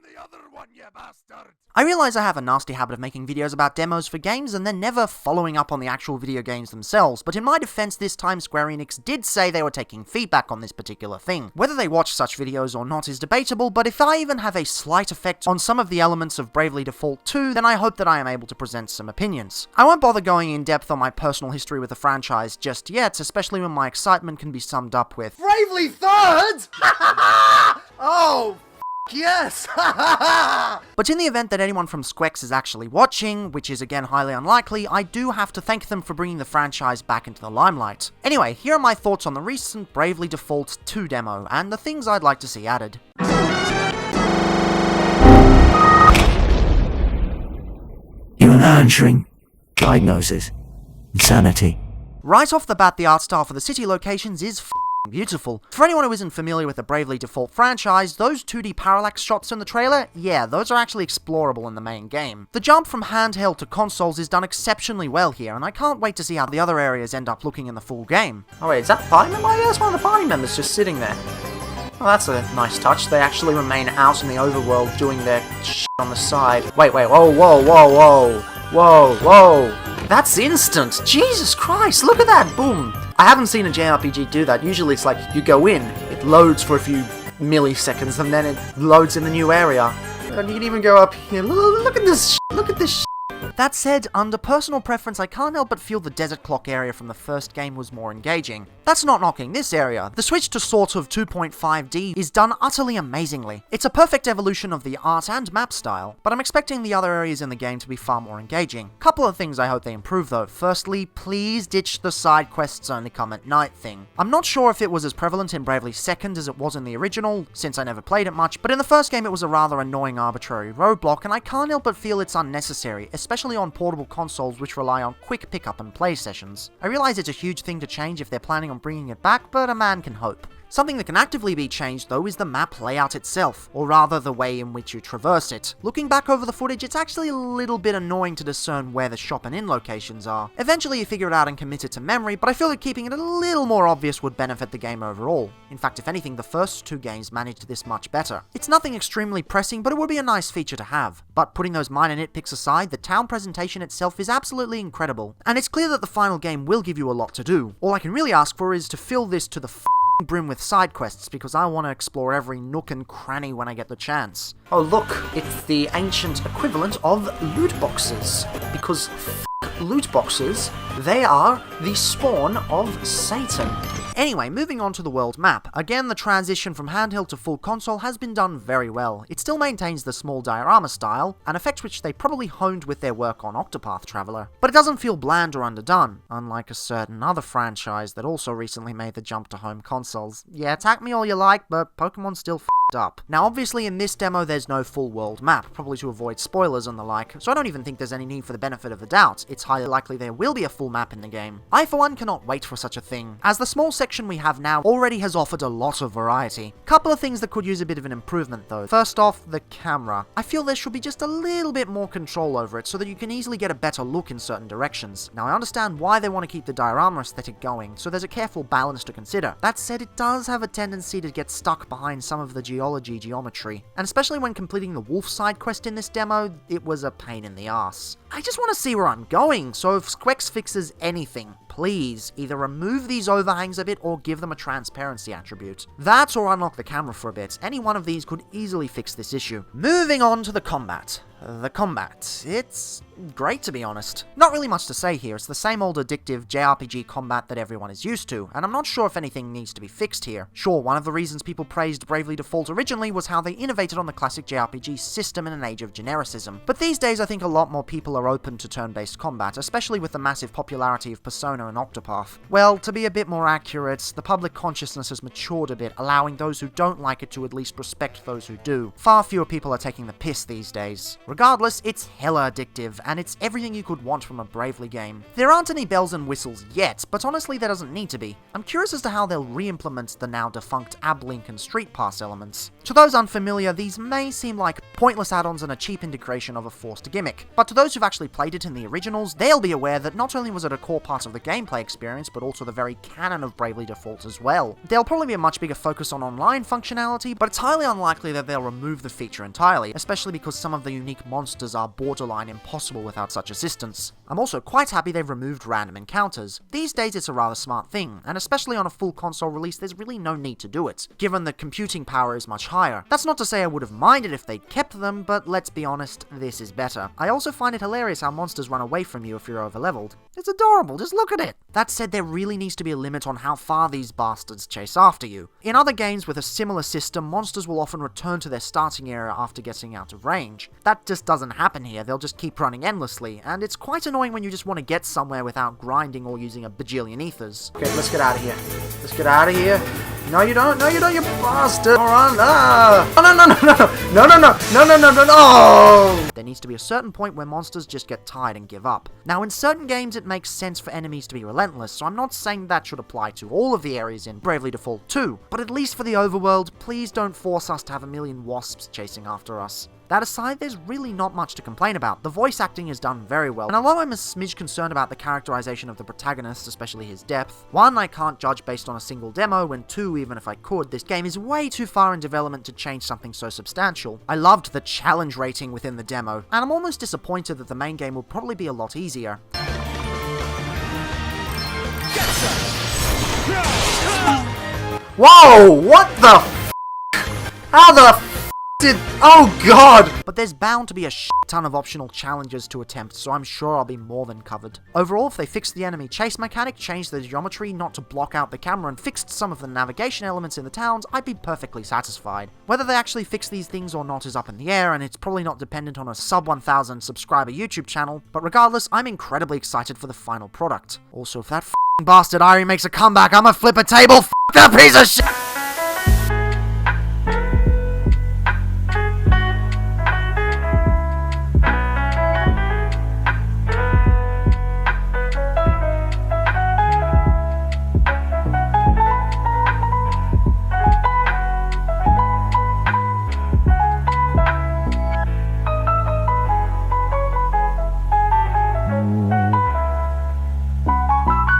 the other one, you bastard! I realize I have a nasty habit of making videos about demos for games and then never following up on the actual video games themselves, but in my defense this time Square Enix did say they were taking feedback on this particular thing. Whether they watch such videos or not is debatable, but if I even have a slight effect on some of the elements of Bravely Default 2, then I hope that I am able to present some opinions. I won't bother going in depth on my personal history with the franchise just yet, especially when my excitement can be summed up with Bravely Third? Oh, yes! But in the event that anyone from Squex is actually watching, which is again highly unlikely, I do have to thank them for bringing the franchise back into the limelight. Anyway, here are my thoughts on the recent Bravely Default 2 demo, and the things I'd like to see added. You are now entering Diagnosis. Insanity. Right off the bat, the art style for the city locations is beautiful. For anyone who isn't familiar with the Bravely Default franchise, those 2D parallax shots in the trailer, yeah, those are actually explorable in the main game. The jump from handheld to consoles is done exceptionally well here, and I can't wait to see how the other areas end up looking in the full game. Oh wait, is that the party member? Yeah, that's one of the party members just sitting there. Well, that's a nice touch. They actually remain out in the overworld doing their shit on the side. Wait, whoa, whoa, whoa, whoa. Whoa, whoa. That's instant. Jesus Christ, look at that, boom. I haven't seen a JRPG do that. Usually it's like, you go in, it loads for a few milliseconds, and then it loads in the new area. And you can even go up here. Look at this shit. Look at this shit. That said, under personal preference, I can't help but feel the Desert Clock area from the first game was more engaging. That's not knocking this area. The switch to sort of 2.5D is done utterly amazingly. It's a perfect evolution of the art and map style, but I'm expecting the other areas in the game to be far more engaging. Couple of things I hope they improve though. Firstly, please ditch the side quests only come at night thing. I'm not sure if it was as prevalent in Bravely Second as it was in the original, since I never played it much, but in the first game it was a rather annoying arbitrary roadblock, and I can't help but feel it's unnecessary, especially on portable consoles which rely on quick pick-up and play sessions. I realize it's a huge thing to change if they're planning on bringing it back, but a man can hope. Something that can actively be changed though is the map layout itself, or rather the way in which you traverse it. Looking back over the footage, it's actually a little bit annoying to discern where the shop and inn locations are. Eventually you figure it out and commit it to memory, but I feel that keeping it a little more obvious would benefit the game overall. In fact, if anything, the first two games managed this much better. It's nothing extremely pressing, but it would be a nice feature to have. But putting those minor nitpicks aside, the town presentation itself is absolutely incredible. And it's clear that the final game will give you a lot to do. All I can really ask for is to fill this to the brim with side quests, because I want to explore every nook and cranny when I get the chance. Oh look, it's the ancient equivalent of loot boxes. Because loot boxes, they are the spawn of Satan. Anyway, moving on to the world map. Again, the transition from handheld to full console has been done very well. It still maintains the small diorama style, an effect which they probably honed with their work on Octopath Traveler. But it doesn't feel bland or underdone, unlike a certain other franchise that also recently made the jump to home consoles. Yeah, attack me all you like, but Pokemon's still up. Now obviously in this demo there's no full world map, probably to avoid spoilers and the like, so I don't even think there's any need for the benefit of the doubt. It's highly likely there will be a full map in the game. I for one cannot wait for such a thing, as the small section we have now already has offered a lot of variety. Couple of things that could use a bit of an improvement though. First off, the camera. I feel there should be just a little bit more control over it so that you can easily get a better look in certain directions. Now I understand why they want to keep the diorama aesthetic going, so there's a careful balance to consider. That said, it does have a tendency to get stuck behind some of the geometry, and especially when completing the wolf side quest in this demo, it was a pain in the ass. I just want to see where I'm going, so if Squex fixes anything, please either remove these overhangs a bit or give them a transparency attribute. That or unlock the camera for a bit. Any one of these could easily fix this issue. Moving on to the combat. The combat. It's great, to be honest. Not really much to say here. It's the same old addictive JRPG combat that everyone is used to, and I'm not sure if anything needs to be fixed here. Sure, one of the reasons people praised Bravely Default originally was how they innovated on the classic JRPG system in an age of genericism. But these days I think a lot more people are open to turn-based combat, especially with the massive popularity of Persona and Octopath. Well, to be a bit more accurate, the public consciousness has matured a bit, allowing those who don't like it to at least respect those who do. Far fewer people are taking the piss these days. Regardless, it's hella addictive, and it's everything you could want from a Bravely game. There aren't any bells and whistles yet, but honestly there doesn't need to be. I'm curious as to how they'll re-implement the now defunct Ablink and Street Pass elements. To those unfamiliar, these may seem like pointless add-ons and a cheap integration of a forced gimmick, but to those who've actually played it in the originals, they'll be aware that not only was it a core part of the gameplay experience, but also the very canon of Bravely Default as well. There'll probably be a much bigger focus on online functionality, but it's highly unlikely that they'll remove the feature entirely, especially because some of the unique monsters are borderline impossible without such assistance. I'm also quite happy they've removed random encounters. These days it's a rather smart thing, and especially on a full console release there's really no need to do it, given the computing power is much higher. That's not to say I would have minded if they'd kept them, but let's be honest, this is better. I also find it hilarious how monsters run away from you if you're overleveled. It's adorable, just look at it! That said, there really needs to be a limit on how far these bastards chase after you. In other games with a similar system, monsters will often return to their starting area after getting out of range. That just doesn't happen here, they'll just keep running endlessly, and it's quite annoying when you just want to get somewhere without grinding or using a bajillion ethers. Okay, let's get out of here. Let's get out of here. No, you don't. No, you don't, you bastard. Alright, no, no, no, no, no, no, no, no, no, no, no, no, no. There needs to be a certain point where monsters just get tired and give up. Now, in certain games, it makes sense for enemies to be relentless, so I'm not saying that should apply to all of the areas in Bravely Default 2, but at least for the overworld, please don't force us to have a million wasps chasing after us. That aside, there's really not much to complain about. The voice acting is done very well, and although I'm a smidge concerned about the characterization of the protagonist, especially his depth, 1, I can't judge based on a single demo, and 2, even if I could, this game is way too far in development to change something so substantial. I loved the challenge rating within the demo, and I'm almost disappointed that the main game will probably be a lot easier. Whoa! What the f***? How the f*** did... Oh god! But there's bound to be a shit ton of optional challenges to attempt, so I'm sure I'll be more than covered. Overall, if they fixed the enemy chase mechanic, changed the geometry not to block out the camera, and fixed some of the navigation elements in the towns, I'd be perfectly satisfied. Whether they actually fix these things or not is up in the air, and it's probably not dependent on a sub 1,000 subscriber YouTube channel, but regardless, I'm incredibly excited for the final product. Also, if that f***ing bastard Irie makes a comeback, I'ma flip a table, f*** that piece of shit!